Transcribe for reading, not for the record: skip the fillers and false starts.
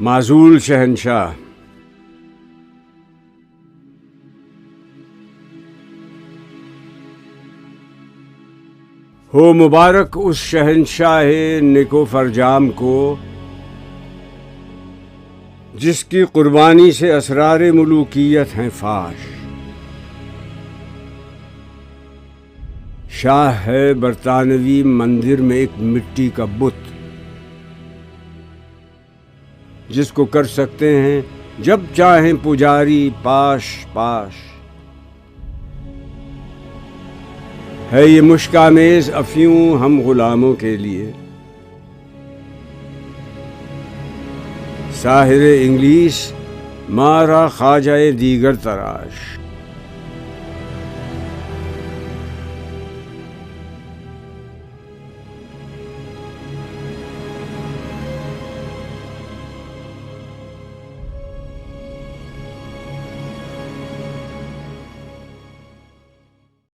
माजूल शहनशाह। हो मुबारक उस शहनशाह-ए-निकोफर जाम को जिसकी कुर्बानी से असरार-ए-मुलूकियत हैं फाश। शाह है बरतानवी मंदिर में एक मिट्टी का बुत, जिसको कर सकते हैं जब चाहें पुजारी पाश पाश। है ये मुश्कामेज अफ़यूं हम गुलामों के लिए, साहिर इंग्लिश मारा ख्वाजाए दीगर तराश।